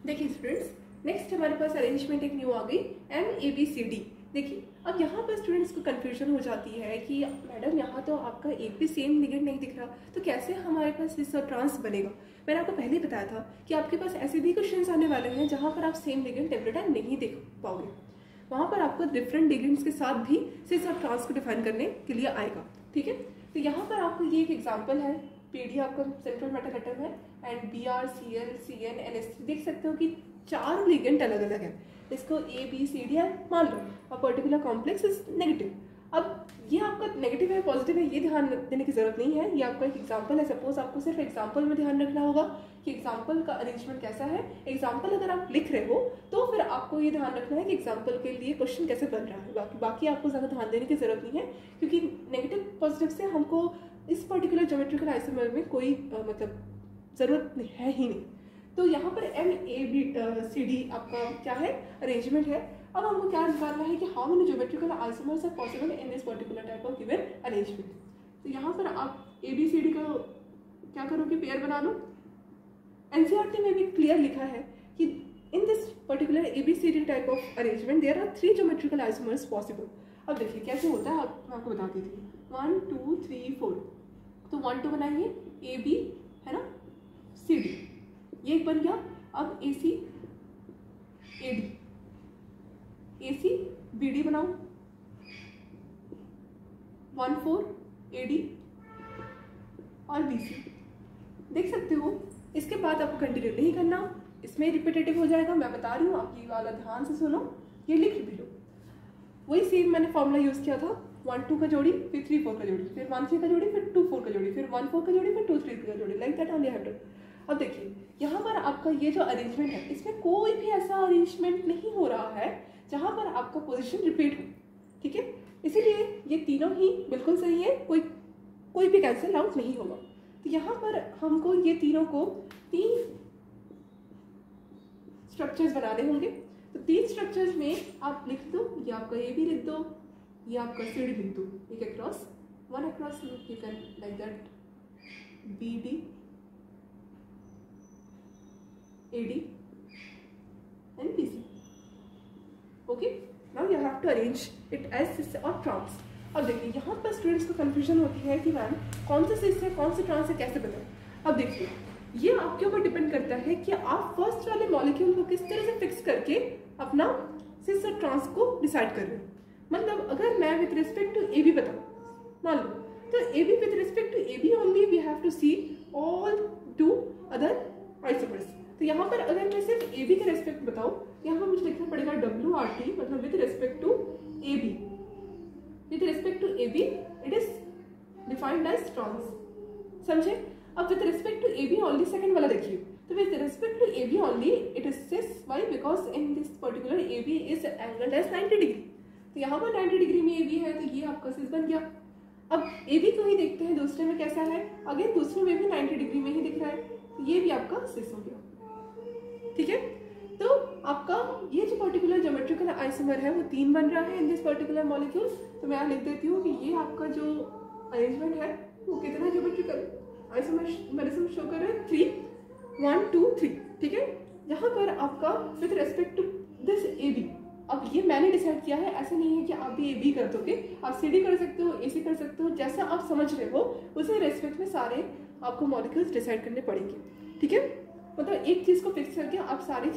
देखिए students, next हमारे पास arrangement एक न्यू आ गई MABCD। देखिए अब यहाँ पर स्टूडेंट्स को कंफ्यूजन हो जाती है कि मैडम यहाँ तो आपका एक भी सेम लिगेंड नहीं दिख रहा, तो कैसे हमारे पास सिस और ट्रांस बनेगा। मैंने आपको पहले ही बताया था कि आपके पास ऐसे भी क्वेश्चंस आने वाले हैं जहाँ पर आप सेम लिगेंड एवरी टाइम नहीं देख पाओगे। वहाँ पर आपको डिफरेंट लिगेंड्स के साथ भी सिस और ट्रांस को डिफाइन करने के लिए आएगा। ठीक है, तो यहाँ पर आपको ये एक एग्जाम्पल है। PD आपका सेंट्रल मेटल एटम है and BR CL CN NS3 देख सकते हो कि 4 लिगेंड अलग अलग है। इसको ABCD है मान लो और पर्टिकुलर कॉम्प्लेक्स इज नेगेटिव। अब ये आपका नेगेटिव है पॉजिटिव है ये ध्यान देने की जरूरत नहीं है, ये आपका एक एग्जांपल है। सपोज आपको सिर्फ एग्जांपल में ध्यान रखना होगा कि एग्जांपल का अरेंजमेंट कैसा है। एग्जांपल अगर आप लिख रहे हो तो फिर आपको ये ध्यान रखना है कि एग्जांपल के लिए क्वेश्चन कैसे बन रहा है। बाकी आपको ज़्यादा ध्यान देने की जरूरत नहीं है, क्योंकि नेगेटिव पॉजिटिव से हमको इस पर्टिकुलर ज्योमेट्रिकल आइसोमर में कोई मतलब ज़रूरत है ही नहीं। तो यहाँ पर MABCD आपका क्या है, अरेंजमेंट है। अब हमको क्या निकालना है कि how many geometrical isomers are possible in this particular type of given arrangement. तो यहाँ पर आप ABCD का क्या करोगे, पेयर बना लो। NCERT में भी क्लियर लिखा है कि in this particular ABCD type of arrangement there are 3 geometrical isomers possible. अब देखिए कैसे होता है, मैं आपको बता देती हूँ। 1 2 3 4, तो 1 2 बनाएंगे AB है ना, CD ये एक बन गया। अब AC AD AC BD बनाओ, 1 4 AD और BC देख सकते हो। इसके बाद आपको कंटिन्यू नहीं करना, इसमें रिपीटेटिव हो जाएगा। मैं बता रही हूँ, आप ये वाला ध्यान से सुनो, ये लिख भी लो। वही सेम मैंने फॉर्मूला यूज किया था, 1 2 का जोड़ी, फिर 3 4 का जोड़ी, फिर 1 3 का जोड़ी, फिर 2 4 का जोड़ी, फिर 1 4 का जोड़ी, फिर 2 3 का जोड़ी, like that only have two. अब देखिए यहाँ पर आपका ये जो अरेंजमेंट है इसमें कोई भी ऐसा अरेंजमेंट नहीं हो रहा है जहाँ पर आपका पोजीशन रिपीट हो। ठीक है, इसीलिए ये तीनों ही बिल्कुल सही है, कोई भी कैंसिल आउट नहीं होगा। तो यहाँ पर हमको ये तीनों को 3 स्ट्रक्चर्स बनाने होंगे। तो 3 स्ट्रक्चर्स में आप लिख दो, ये आपका AB लिख दो, ये आपका CD लिख दो, एक across, one across you can like that BD AD and BC। Okay, now you have to arrange it as cis और ट्रांस। अब देखिए यहाँ पर स्टूडेंट्स को कंफ्यूजन होती है कि मैम कौन सा सिस है कौन सा ट्रांस है, कैसे बताएं। अब देखिए ये आपके ऊपर डिपेंड करता है कि आप फर्स्ट वाले मॉलिक्यूल को किस तरह से फिक्स करके अपना सिस और ट्रांस को डिसाइड कर रहे हो। मतलब अगर मैं विद रिस्पेक्ट टू AB बताऊँ मान लो, तो AB with respect to AB only we have to see all 2 other isomers. तो यहाँ पर अगर मैं सिर्फ AB के रेस्पेक्ट बताऊँ, यहाँ पर मुझे लिखना पड़ेगा WRT, मतलब with respect to AB। With respect to AB it is defined as trans, समझे। अब with respect to AB only second वाला देखिए, तो with respect to AB only it is cis. Why? Because in this particular AB is angled as 90 degree. तो यहाँ पर 90 degree में AB है, तो ये आपका सिस बन गया। अब AB को ही देखते हैं दूसरे में कैसा है, अगेन दूसरे में भी 90 डिग्री में ही दिख रहा है, तो ये भी आपका सिस हो गया। ठीक है, तो आपका ये जो पर्टिकुलर ज्योमेट्रिकल आइसोमर है वो 3 बन रहा है इन दिस पर्टिकुलर मॉलिक्यूल। तो मैं लिख देती हूँ कि ये आपका जो अरेंजमेंट है वो कितना ज्योमेट्रिकल आइसोमरिज्म शो कर रहा है, 3 1 2 3। ठीक है, यहाँ पर आपका with respect to this AB, अब ये मैंने डिसाइड किया है, ऐसा नहीं है कि आप भी AB कर दोगे, आप CD कर सकते हो, AC कर सकते हो, जैसा आप समझ रहे हो उसी रेस्पेक्ट में सारे आपको मॉलिक्यूल्स डिसाइड करने पड़ेंगे। ठीक है, मतलब एक चीज को फिक्स करके आप सारे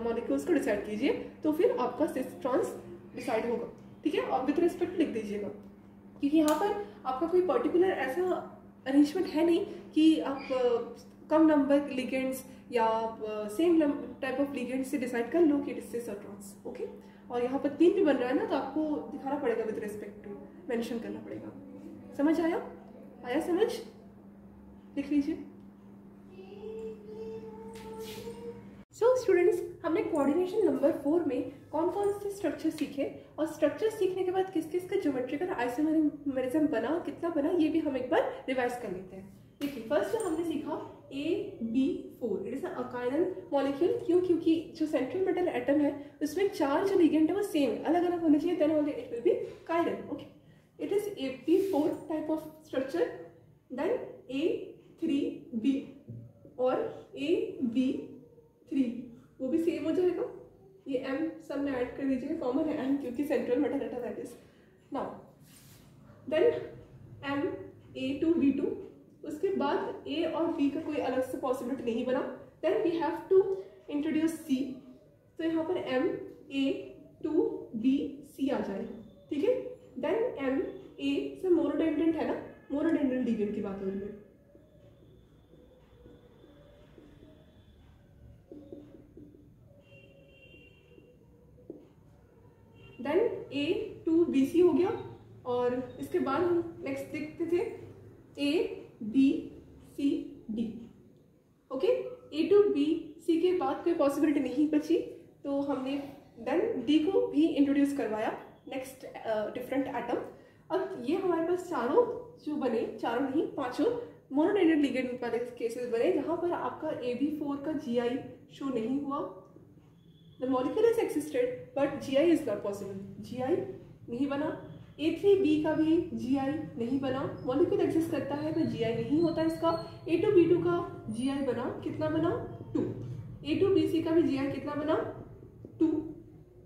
मॉलिक्यूल्स को डिसाइड कीजिए, तो फिर आपका सिस ट्रांस डिसाइड होगा। ठीक है, और विद रिस्पेक्ट लिख दीजिएगा, क्योंकि यहाँ पर आपका कोई पर्टिकुलर ऐसा अरेंजमेंट है नहीं कि आप कम नंबर लिगेंड्स या सेम टाइप ऑफ लिगेंड्स से डिसाइड कर लो कि इट इज सिस और ट्रांस। ओके, और यहाँ पर 3 भी बन रहा है ना, तो आपको दिखाना पड़ेगा विद रिस्पेक्ट टू, मेंशन करना पड़ेगा। समझ आया समझ, लिख लीजिए। सो स्टूडेंट्स, हमने कोऑर्डिनेशन नंबर 4 में कौन कौन से स्ट्रक्चर सीखे, और स्ट्रक्चर सीखने के बाद किस किस का ज्योमेट्रिकल आइसोमरिज्म बना, कितना बना, ये भी हम एक बार रिवाइज कर लेते हैं। देखिए फर्स्ट हमने सीखा AB4, इट इज अकाइरल मॉलिक्यूल। क्यों? क्योंकि जो सेंट्रल मेटल एटम है उसमें 4 जो लिगेंड है वो सेम अलग अलग होने चाहिए, then only it will be chiral. Okay, it is AB4 type of structure. Then A3B और AB3 वो भी ये m सब में ऐड कर दीजिए, कॉमन है m क्योंकि central metal atom that is. Now then Ma2B2, उसके बाद A और B का कोई अलग से पॉसिबिलिटी नहीं बना, then we have to introduce C। तो यहाँ पर Ma2BC आ जाएगा, ठीक है। देन Ma से मोनोडेंडेंट है ना, मोनोडेंडेंट लिगेंड की बात हो रही है। देन A2BC हो गया, और इसके बाद हम नेक्स्ट देखते थे ABCD। ओके, A2BC के बाद कोई पॉसिबिलिटी नहीं बची, तो हमने देन D को भी इंट्रोड्यूस करवाया, नेक्स्ट डिफरेंट एटम। अब ये हमारे पास चारों जो बने, चारों नहीं पांचों मोनोडेंडेंट लिगेंड वाले केसेस बने, जहां पर आपका AB4 का GI शो नहीं हुआ। The molecule has existed but GI is not possible, GI नहीं बना। A3B का भी GI नहीं बना, मॉलिक्यूल एग्जिस्ट करता है तो GI नहीं होता इसका। A2B2 का GI बना, कितना बना 2। A2BC का भी GI कितना बना 2,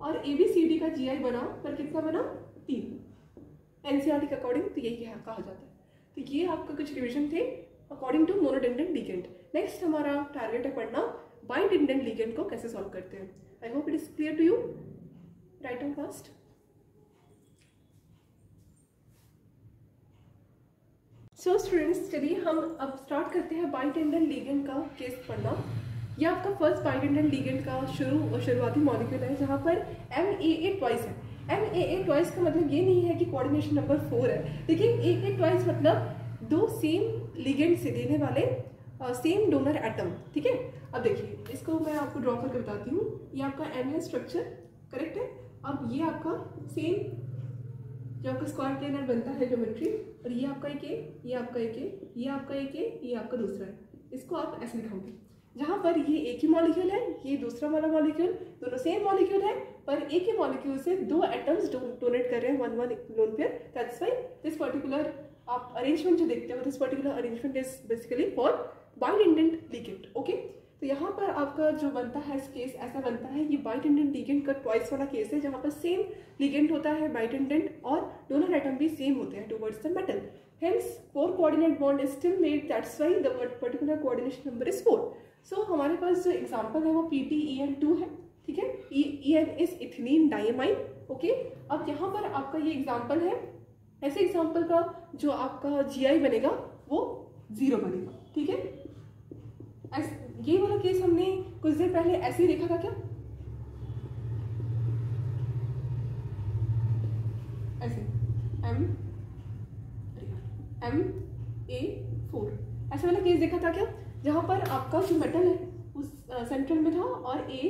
और ABCD का GI बना पर कितना बना 3। NCERT के अकॉर्डिंग तो यही कहा जाता है। तो ये आपका कुछ रिविजन थे according to monodentate ligand. Next हमारा टारगेट है पढ़ना बाइडेंडेंट लिगेंड को कैसे सॉल्व करते हैं। I hope it is clear to you. Write on fast. So students, चलिए हम अब स्टार्ट करते हैं बाइडेंडेंट लिगेंड का केस पढ़ना। ये आपका फर्स्ट बाइडेंडेंट लिगेंड का शुरुआती मॉलिक्यूल है, जहाँ पर MAA ट्वाइस है। MAA ट्वाइस का मतलब ये नहीं है कि कोऑर्डिनेशन नंबर 4 है, लेकिन AA ट्वाइस मतलब दो सेम लिगेंड से देने वाले सेम डोनर एटम, ठीक है। अब देखिए, इसको मैं आपको ड्रॉ करके बताती हूँ। ये आपका M है स्ट्रक्चर, करेक्ट है। अब ये आपका सेम जो आपका स्क्वायर प्लेनर बनता है ज्योमेट्री, और ये आपका एक A, ये आपका एक A, ये आपका एक A, ये आपका दूसरा है। इसको आप ऐसे लिखोगे, जहाँ पर ये एक ही मॉलिक्यूल है, ये दूसरा वाला मॉलिक्यूल, दोनों सेम मॉलिक्यूल है, पर एक ही मॉलिक्यूल से दो एटम्स डोनेट कर रहे हैं 1 1 lone pair. That's why this particular आप अरेंजमेंट जो देखते हो, this particular arrangement is basically for bidentate ligand. Okay, तो यहाँ पर आपका जो बनता है इस केस ऐसा बनता है, ये बाइडेंडेंट लिगेंड का ट्वाइस वाला केस है, जहाँ पर सेम लिगेंड होता है बाइडेंडेंट, और डोनर एटम भी सेम होते हैं towards the metal. Hence 4 coordinate bond is still made, that's why the particular coordination number is 4. So हमारे पास जो एग्जाम्पल है वो PTEN2 है, ठीक है। EN is ethylene diamine. Okay, अब यहाँ पर आपका ये एग्जाम्पल है, ऐसे एग्जाम्पल का जो आपका GI बनेगा वो 0 बनेगा, ठीक है। ये वाला केस हमने कुछ देर पहले ऐसे ही देखा था क्या, ऐसे MA4 ऐसे वाला केस देखा था क्या, जहाँ पर आपका जो मेटल है उस सेंट्रल में था और A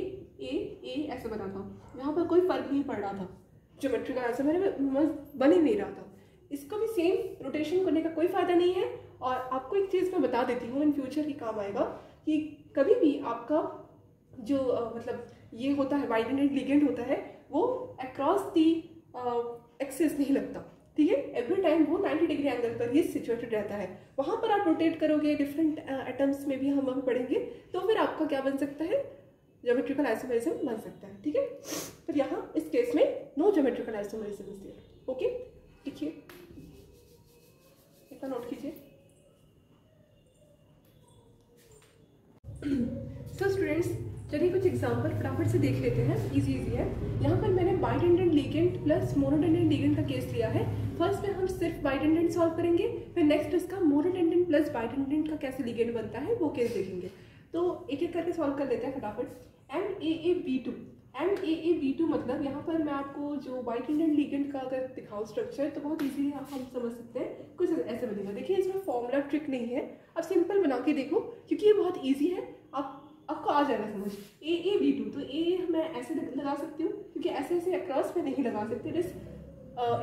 ऐसे बना था, यहाँ पर कोई फर्क नहीं पड़ रहा था, ज्योमेट्रिकल आंसर मेरे बन ही नहीं रहा था। इसको भी सेम रोटेशन करने का कोई फायदा नहीं है। और आपको एक चीज़ मैं बता देती हूँ, इन फ्यूचर ही काम आएगा, कि कभी भी आपका जो मतलब ये होता है बाइडेंडेंट लिगेंड होता है, वो अक्रॉस दी एक्सिस नहीं लगता, ठीक है। एवरी टाइम वो 90 डिग्री एंगल पर ही सिचुएटेड रहता है। वहाँ पर आप रोटेट करोगे, डिफरेंट एटम्स में भी हम अभी पढ़ेंगे, तो फिर आपका क्या बन सकता है, ज्योमेट्रिकल आइसोमेरिज्म बन सकता है, ठीक है। तो यहाँ इस केस में no geometrical isomerism is there. Okay, लिखिए, इतना नोट कीजिए। सो स्टूडेंट्स, चलिए कुछ एग्जांपल फटाफट से देख लेते हैं, इजी है। यहाँ पर मैंने बाइडेंडेंट लिगेंड प्लस मोनोडेंडेंट लिगेंड का केस लिया है। फर्स्ट में हम सिर्फ बाइडेंडेंट सॉल्व करेंगे, फिर नेक्स्ट उसका मोनोडेंडेंट प्लस बाइडेंडेंट का कैसे लिगेंड बनता है वो केस देखेंगे। तो एक एक करके सॉल्व कर लेते हैं फटाफट। MAA-B2 मतलब यहाँ पर मैं आपको जो बाइडेंडेंट लिगेंड का अगर दिखाऊँ स्ट्रक्चर, तो बहुत इजीली हम समझ सकते हैं। कुछ ऐसे बनेगा, देखिए इसमें फॉर्मूला ट्रिक नहीं है, अब सिंपल बना के देखो, क्योंकि ये बहुत ईजी है, आपको आ जाएगा समझ। AA-B2, तो A मैं ऐसे लगा सकती हूँ, क्योंकि ऐसे ऐसे अक्रॉस में नहीं लगा सकती, it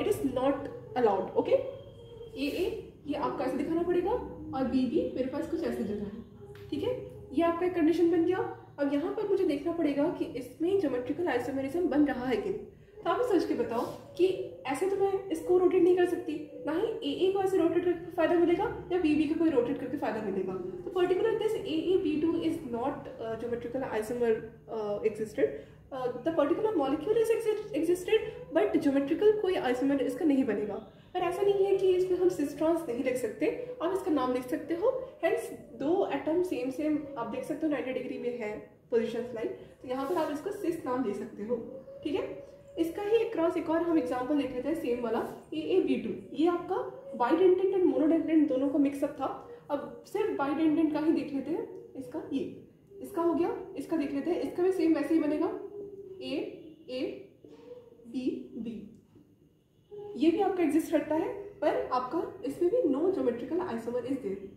is not allowed. Okay, AA ये आपको ऐसे दिखाना पड़ेगा, और BB मेरे पास कुछ ऐसे जगह है, ठीक है। ये आपका एक कंडीशन बन गया। अब यहाँ पर मुझे देखना पड़ेगा कि इसमें ज्योमेट्रिकल आइसोमेरिज्म बन रहा है कि नहीं। तो आप सोच के बताओ कि ऐसे तो मैं इसको रोटेट नहीं कर सकती, ना ही ए को ऐसे रोटेट करके फायदा मिलेगा या बी को कोई रोटेट करके फायदा मिलेगा। तो particular this AaB2 is not geometrical isomer existed, the particular molecule is existed but geometrical कोई आइसोमर इसका नहीं बनेगा। पर ऐसा नहीं है कि इसमें हम सिस ट्रांस नहीं लिख सकते, आप इसका नाम लिख सकते हो। हेंस दो एटम सेम आप देख सकते हो 90 डिग्री में है पोजिशन लाइन, तो यहाँ पर आप इसको सिस नाम दे सकते हो। ठीक है, इसका ही एक और हम एग्जांपल देख लेते हैं सेम वाला AaB2। ये आपका बाइडेंटेंट एंड मोनोडेंटेंट दोनों का मिक्सअप था। अब सिर्फ बाइडेंटेंट का ही देख लेते हैं, इसका ये इसका हो गया, इसका देख लेते हैं, इसका भी सेम वैसे ही बनेगा AaBB। ये भी आपका एग्जिस्ट करता है, पर आपका इसमें भी no geometrical isomer is there,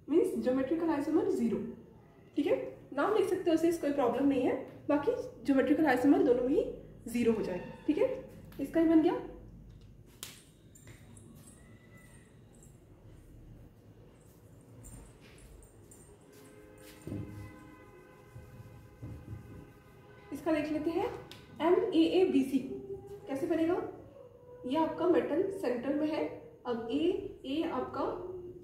means geometrical isomer 0। ठीक है, नाम लिख सकते हो उसे, कोई प्रॉब्लम नहीं है, बाकी ज्योमेट्रिकल आइसोमर दोनों में ही 0 हो जाएगा। ठीक है, इसका ही बन गया। इसका देख लेते हैं MAABC कैसे बनेगा। ये आपका मेटल सेंटर में है। अब A आपका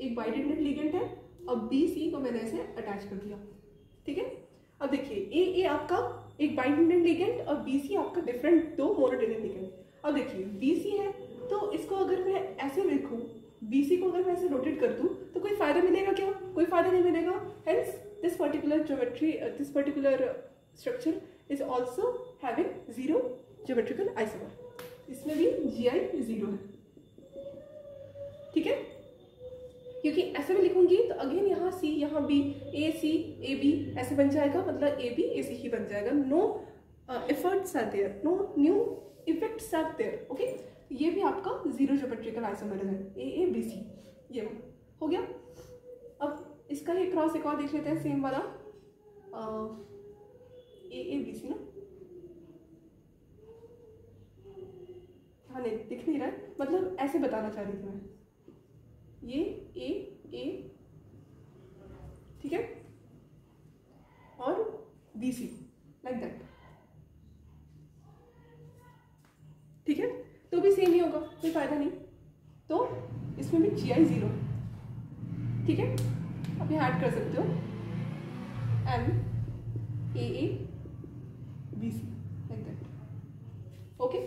एक बाइडेंटेंट लिगेंड है, अब BC को मैंने ऐसे अटैच कर दिया। ठीक है, अब देखिए A आपका एक बाइडेंटेंट लिगेंड और BC आपका डिफरेंट दो मोनोडेंटेंट लिगेंड। अब देखिए BC है, तो इसको अगर मैं ऐसे लिखूं, BC को अगर मैं ऐसे रोटेट कर दूं तो कोई फायदा मिलेगा क्या? कोई फायदा नहीं मिलेगा। Hence this particular geometry, this particular structure is also having 0 geometrical isomer. इसमें भी GI 0 है। ठीक है, क्योंकि ऐसे में लिखूंगी तो अगेन यहाँ C यहाँ B, AC AB ऐसे बन जाएगा, मतलब AB AC ही बन जाएगा। No efforts are there, no new effects are there. Okay, ये भी आपका 0 ज्योमेट्रिकल आइसोमर है, AABC। ये हो गया। अब इसका ही क्रॉस एक और देख लेते हैं, सेम वाला AABC ना, हाँ नहीं दिख नहीं रहा है, मतलब ऐसे बताना चाह रही थी मैं, ये A ठीक है, और BC लाइक दैट। ठीक है, तो भी सेम ही होगा, कोई फायदा नहीं, तो इसमें भी GI 0। ठीक है, आप यहाँ ऐड कर सकते हो MAABC लाइक दैट। ओके,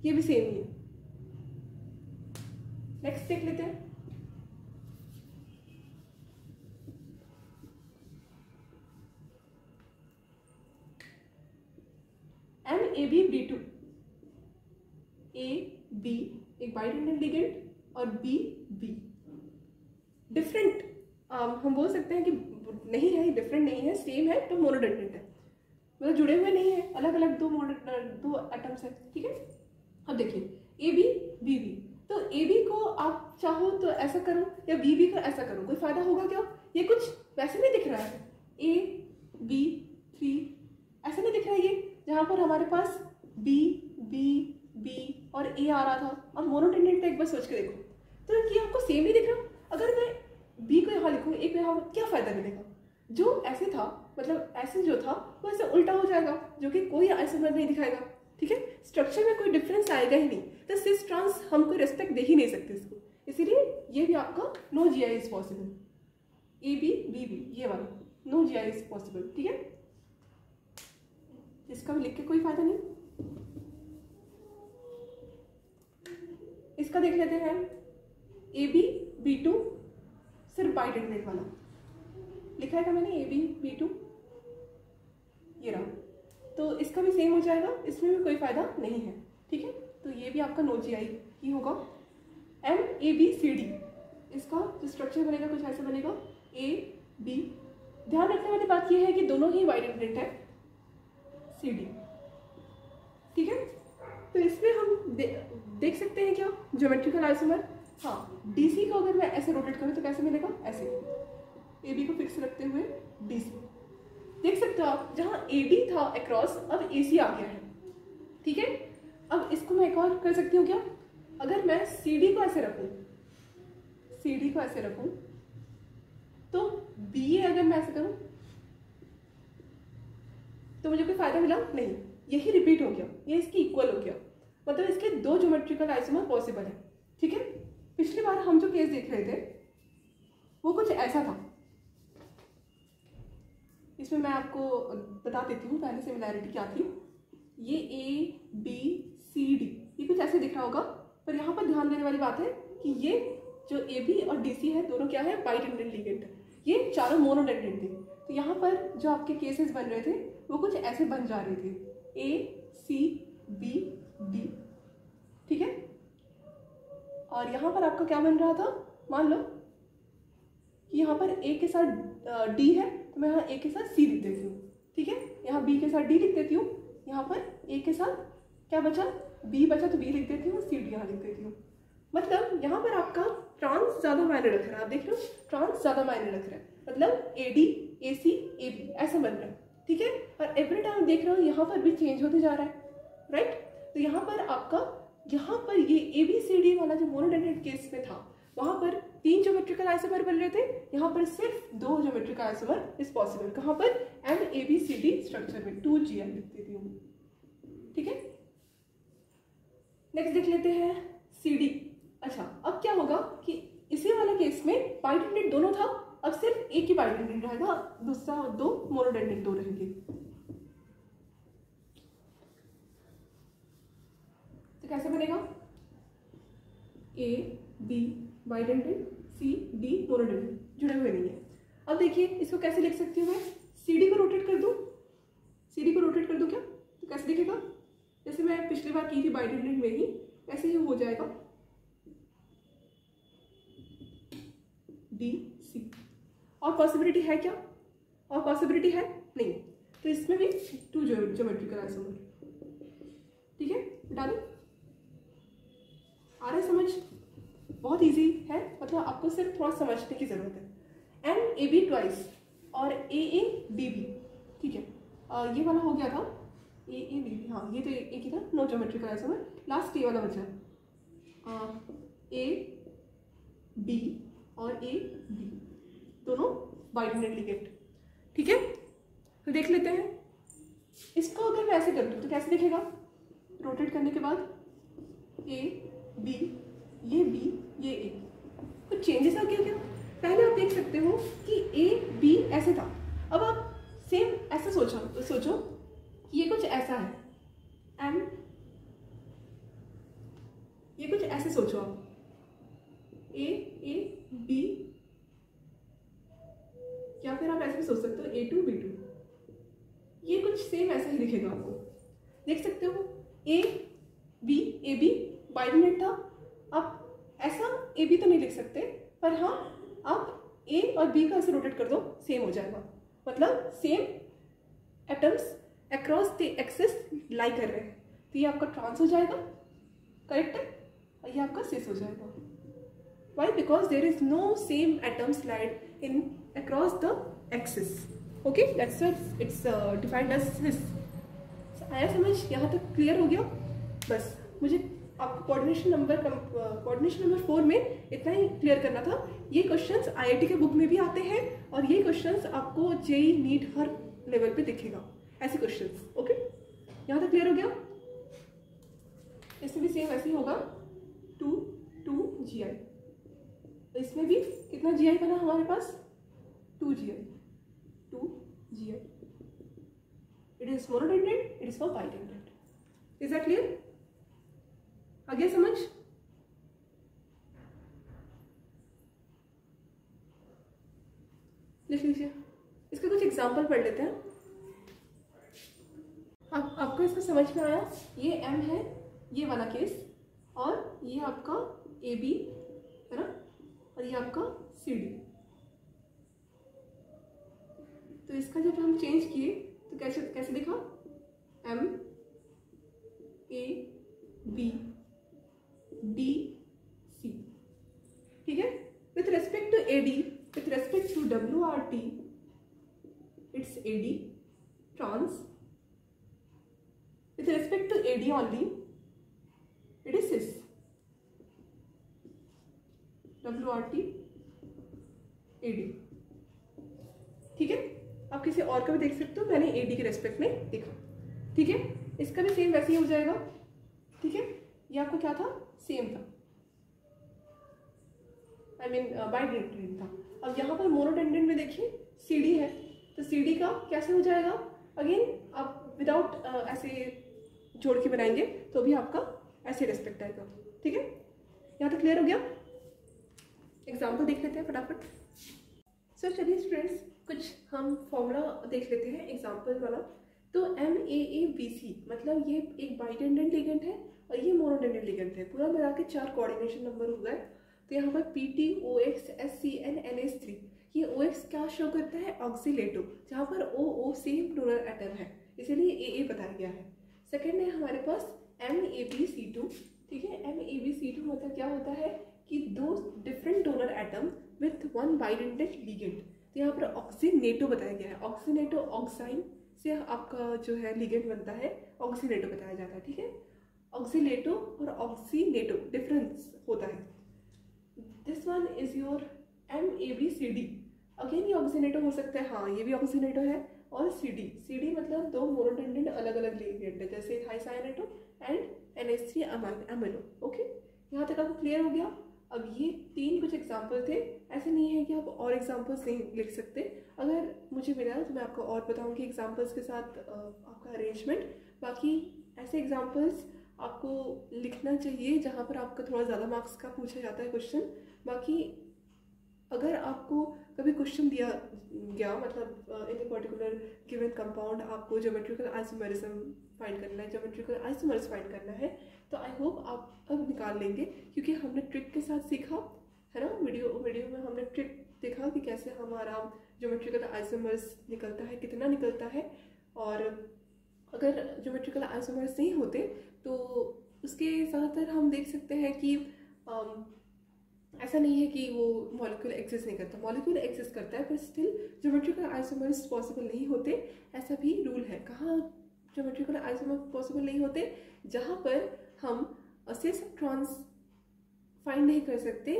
ये भी सेम ही है। नेक्स्ट देख लेते हैं। MABB2। AB एक बाइडेंटेंट लिगेंड और BB डिफरेंट, हम बोल सकते हैं कि नहीं है, डिफरेंट नहीं है, सेम है तो मोनोडेंटेंट है, मतलब जुड़े हुए नहीं है, अलग अलग दो एटम्स है। ठीक है, अब देखिए ABBB, तो AB को आप चाहो तो ऐसा करो या BB को ऐसा करो, कोई फायदा होगा क्या? ये कुछ वैसे नहीं दिख रहा है, AB3 ऐसा नहीं दिख रहा है, ये जहाँ पर हमारे पास B और A आ रहा था। अब मोनोडेंटेंट एक बार सोच के देखो, तो ये आपको सेम ही दिख रहा। अगर मैं B को यहाँ लिखूँ, A को यहाँ, क्या फायदा मिलेगा? जो ऐसे था, मतलब ऐसे जो था वो ऐसे उल्टा हो जाएगा, जो कि कोई आइसोमर नहीं दिखाएगा। ठीक है, स्ट्रक्चर में कोई डिफरेंस आएगा ही नहीं, तो सिस ट्रांस हम कोई रेस्पेक्ट दे ही नहीं सकते इसको, इसीलिए ये भी आपका no GI is possible. ABBB ये वाला नो GI इज पॉसिबल। ठीक है, इसका भी लिख के कोई फायदा नहीं। इसका देख लेते हैं ABB2, सिर्फ बाइडेंटेंट वाला लिखा है क्या मैंने, ABB2 ये रहा, तो इसका भी सेम हो जाएगा, इसमें भी कोई फायदा नहीं है। ठीक है, तो ये भी आपका नो GI ही होगा। MABCD, इसका जो स्ट्रक्चर बनेगा कुछ ऐसा बनेगा, AB, ध्यान रखने वाली बात यह है कि दोनों ही बाइडेंटेंट है, CD। ठीक है, तो इसमें हम देख सकते हैं क्या ज्योमेट्रिकल आइसोमर। हाँ, DC को अगर मैं ऐसे रोटेट करूँ तो कैसे मिलेगा, ऐसे AB को फिक्स रखते हुए DC, देख सकते हो आप, जहाँ AB था अक्रॉस, अब AC आ गया है। ठीक है, अब इसको मैं एक और कर सकती हूँ क्या, अगर मैं CD को ऐसे रखूँ, CD को ऐसे रखूँ, तो BA अगर मैं ऐसे करूँ तो मुझे कोई फायदा मिला नहीं, यही रिपीट हो गया, ये इसकी इक्वल हो गया, मतलब इसके 2 ज्योमेट्रिकल आइसोमर पॉसिबल है। ठीक है, पिछली बार हम जो केस देख रहे थे वो कुछ ऐसा था। इसमें मैं आपको बता देती हूँ पहले सिमिलैरिटी क्या थी। ये ABCD ये कुछ ऐसे दिख रहा होगा, पर यहाँ पर ध्यान देने वाली बात है कि ये जो AB और DC है दोनों क्या है, बाइडेंडेंट लिगेंड। ये चारों मोनोडेंडेंट थे। तो यहाँ पर जो आपके केसेस बन रहे थे वो कुछ ऐसे बन जा रहे थे, ACBD। ठीक है, और यहाँ पर आपका क्या बन रहा था, मान लो कि यहाँ पर A के साथ D है तो मैं यहाँ A के साथ C लिख देती हूँ। ठीक है, यहाँ B के साथ D लिख देती हूँ, यहाँ पर A के साथ क्या बचा, B बचा तो B लिख देती हूँ, C D यहाँ लिख देती हूँ। मतलब यहाँ पर आपका ट्रांस ज़्यादा मायने रख रहा है। आप देख रहे हो, ट्रांस ज़्यादा मायने रख रहा है, मतलब AD AC AB ऐसा बन रहा है। ठीक है, और एवरी टाइम देख रहे हो यहाँ पर भी चेंज होते जा रहा है, राइट। तो यहाँ पर आपका, यहाँ पर ये ABCD वाला जो मोनोडेंडेंट केस में था वहाँ पर 3 ज्योमेट्रिकल आइसोमर बन रहे थे, यहाँ पर सिर्फ 2 ज्योमेट्रिकल आइसोमर इज पॉसिबल। कहाँ पर, MABCD स्ट्रक्चर में 2GI लिख देती हूँ। ठीक है, नेक्स्ट देख लेते हैं CD। अच्छा, अब क्या होगा कि इसी वाले केस में बाइडेंडेंट दोनों था, अब सिर्फ एक ही बाइडेंडेंट रहेगा, दूसरा 2 मोनोडेंडेंट 2 रहेंगे। तो कैसे बनेगा, AB बाइडेंडेंट, CD मोनोडेंडेंट, जुड़े हुए नहीं है। अब देखिए इसको कैसे लिख सकती हूँ मैं, CD को रोटेट कर दूँ, CD को रोटेट कर दूँ क्या, तो कैसे दिखेगा, जैसे मैं पिछली बार की थी बाइडेंडेंट में ही, ऐसे ही हो जाएगा DC। और पॉसिबिलिटी है क्या, और पॉसिबिलिटी है नहीं, तो इसमें भी 2 ज्योमेट्रिकल आइसोमर। ठीक है, डालो, आ रहा है समझ, बहुत इजी है, मतलब आपको सिर्फ थोड़ा समझने की जरूरत है। MAB ट्वाइस और AABB। ठीक है, ये वाला हो गया था AABB, हाँ ये तो एक ही था, नो ज्योमेट्रिकल आइसोमर। लास्ट ये वाला बचा AB और AB, दोनों बाइडेंडेंट लिगेंड। ठीक है, तो देख लेते हैं इसको। अगर मैं ऐसे कर दूँ तो कैसे दिखेगा, रोटेट करने के बाद AB, ये B, ये A, कुछ चेंजेस आ गया क्या। पहले आप देख सकते हो कि AB ऐसे था, अब आप सेम ऐसे सोचो कि ये कुछ ऐसा है, M, ये कुछ ऐसे सोचो आप, AAB, या फिर आप ऐसे भी सोच सकते हो A2 B2, ये कुछ सेम ऐसा ही दिखेगा आपको। देख सकते हो AB बाइडेंडेंट था, आप ऐसा AB तो नहीं लिख सकते, पर हाँ आप A और B का ऐसे रोटेट कर दो, सेम हो जाएगा, मतलब same atoms across the axis लाई कर रहे हैं, तो ये आपका ट्रांस हो जाएगा, करेक्ट है, और ये आपका सिस हो जाएगा। Why? Because there is no same atoms lied in across the axis. Okay, that's why it's defined as cis. आया समझ, यहाँ तक क्लियर हो गया। बस मुझे आपको कोऑर्डिनेशन नंबर 4 में इतना ही क्लियर करना था। ये क्वेश्चंस IIT के बुक में भी आते हैं और ये क्वेश्चंस आपको JEE नीट हर लेवल पे दिखेगा, ऐसे क्वेश्चंस। ओके, यहाँ तक क्लियर हो गया। इसमें भी सेम ऐसे ही होगा, 2 GI। तो इसमें भी कितना GI बना हमारे पास, 2 GI। It is monodentate, it is for bidentate. Is that clear? आगे समझ। लिख लीजिए, इसका कुछ एग्जाम्पल पढ़ लेते हैं। आपको इसका समझ में आया, ये M है, ये वाला केस, और ये आपका AB है ना, और ये आपका CD। तो इसका जब हम चेंज किए तो कैसे दिखा, M A B D C। ठीक है, with respect to AD, with respect to WRT, it's AD trans, with respect to AD only, it is cis, WRT AD। ठीक है, आप किसी और का भी देख सकते हो, मैंने AD के रेस्पेक्ट में देखा। ठीक है, इसका भी सेम वैसे ही हो जाएगा, ठीक है। ये आपको क्या था, सेम था, आई मीन बाइडेंडेंट था। अब यहाँ पर मोनोडेंडेंट में देखिए CD है, तो CD का कैसे हो जाएगा, अगेन आप विदाउट ऐसे जोड़ के बनाएंगे तो भी आपका ऐसे रेस्पेक्ट आएगा, ठीक है। यहाँ तक क्लियर हो गया। एग्जाम्पल देख लेते हैं फटाफट। सो चलिए स्टूडेंट्स, कुछ हम फॉर्मूला देख लेते हैं एग्जाम्पल वाला। तो MAABC मतलब ये एक बाइडेंडेंट लिगेंड है और ये मोनोडेंडेंट लिगेंड है, पूरा मिला के 4 कोऑर्डिनेशन नंबर हो गए। तो यहाँ पर PT OX SCN NH3, ये OX क्या शो करता है, ऑक्सीलेटो, जहाँ पर OO सेम डोनर एटम है, इसीलिए AA बताया गया है। सेकेंड है हमारे पास MABC2, ठीक है। MABC2 मतलब क्या होता है कि 2 different donor atom with 1 bidentate ligand. तो यहाँ पर ऑक्सीनेटो बताया गया है, ऑक्सीनेटो ऑक्साइन से आपका जो है लिगेंड बनता है, ऑक्सीनेटो बताया जाता है, ठीक है। ऑक्सीलेटो और ऑक्सीनेटो डिफरेंस होता है। This one is your MABCD, again ये ऑक्सीनेटो हो सकता है, हाँ ये भी ऑक्सीनेटो है। और CD मतलब 2 मोनोडेंडेंट अलग अलग लिगेंड है, जैसे थाइसाइनेटो एंड NH3 अमीनो, ओके। यहाँ तक आपको क्लियर हो गया। अब ये 3 कुछ एग्जाम्पल थे, ऐसे नहीं है कि आप और एग्जाम्पल्स नहीं लिख सकते। अगर मुझे मिला तो मैं आपको और बताऊंगी एग्जाम्पल्स के साथ आपका अरेंजमेंट। बाकी ऐसे एग्जाम्पल्स आपको लिखना चाहिए जहाँ पर आपका थोड़ा ज़्यादा मार्क्स का पूछा जाता है क्वेश्चन। बाकी अगर आपको कभी क्वेश्चन दिया गया, मतलब इन ए पर्टिकुलर गिवन कंपाउंड आपको ज्योमेट्रिकल आइसोमेरिज्म फाइंड करना है, ज्योमेट्रिकल आइसोमर्स फाइंड करना है, तो आई होप आप अब निकाल लेंगे, क्योंकि हमने ट्रिक के साथ सीखा है ना। वीडियो में हमने ट्रिक देखा कि कैसे हमारा ज्योमेट्रिकल आइसोमर्स निकलता है, कितना निकलता है। और अगर ज्योमेट्रिकल आइसोमर्स नहीं होते तो उसके ज़्यादातर हम देख सकते हैं कि ऐसा नहीं है कि वो मॉलिक्यूल एग्जिस्ट नहीं करता, मॉलिक्यूल एग्जिस्ट करता है, पर स्टिल ज्योमेट्रिकल आइसोमर्स पॉसिबल नहीं होते। ऐसा भी रूल है। कहाँ ज्योमेट्रिकल आइसोमर्स पॉसिबल नहीं होते, जहाँ पर हम असेस इलेक्ट्रॉन्स फाइंड नहीं कर सकते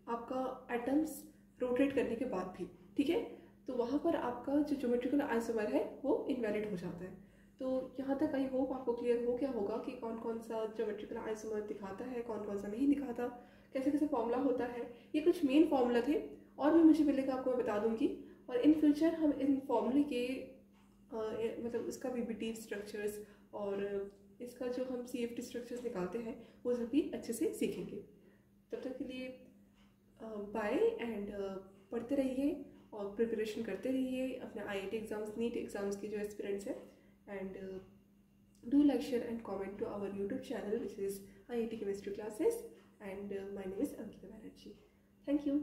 आपका एटम्स रोटेट करने के बाद भी, ठीक है। तो वहाँ पर आपका जो ज्योमेट्रिकल आइसोमर है वो इनवैलिड हो जाता है। तो यहाँ तक आई होप आपको क्लियर हो गया होगा कि कौन कौन सा ज्योमेट्रिकल आइसोमर दिखाता है, कौन कौन सा नहीं दिखाता, कैसे कैसे फॉर्मूला होता है। ये कुछ मेन फॉर्मूला थे, और भी मुझे मिलेगा आपको मैं बता दूंगी। और इन फ्यूचर हम इन फॉर्मूले के मतलब इसका VBT स्ट्रक्चर्स और इसका जो हम CFT स्ट्रक्चर्स निकालते हैं वो सभी अच्छे से सीखेंगे। तब तक के लिए बाय एंड पढ़ते रहिए और प्रिपरेशन करते रहिए अपने IIT एग्जाम्स, नीट एग्जाम्स के जो एस्पिरेंट्स हैं। And do like, share and comment to our YouTube channel which is IIT Chemistry Classes, and my name is Ankita Banerjee. Thank you.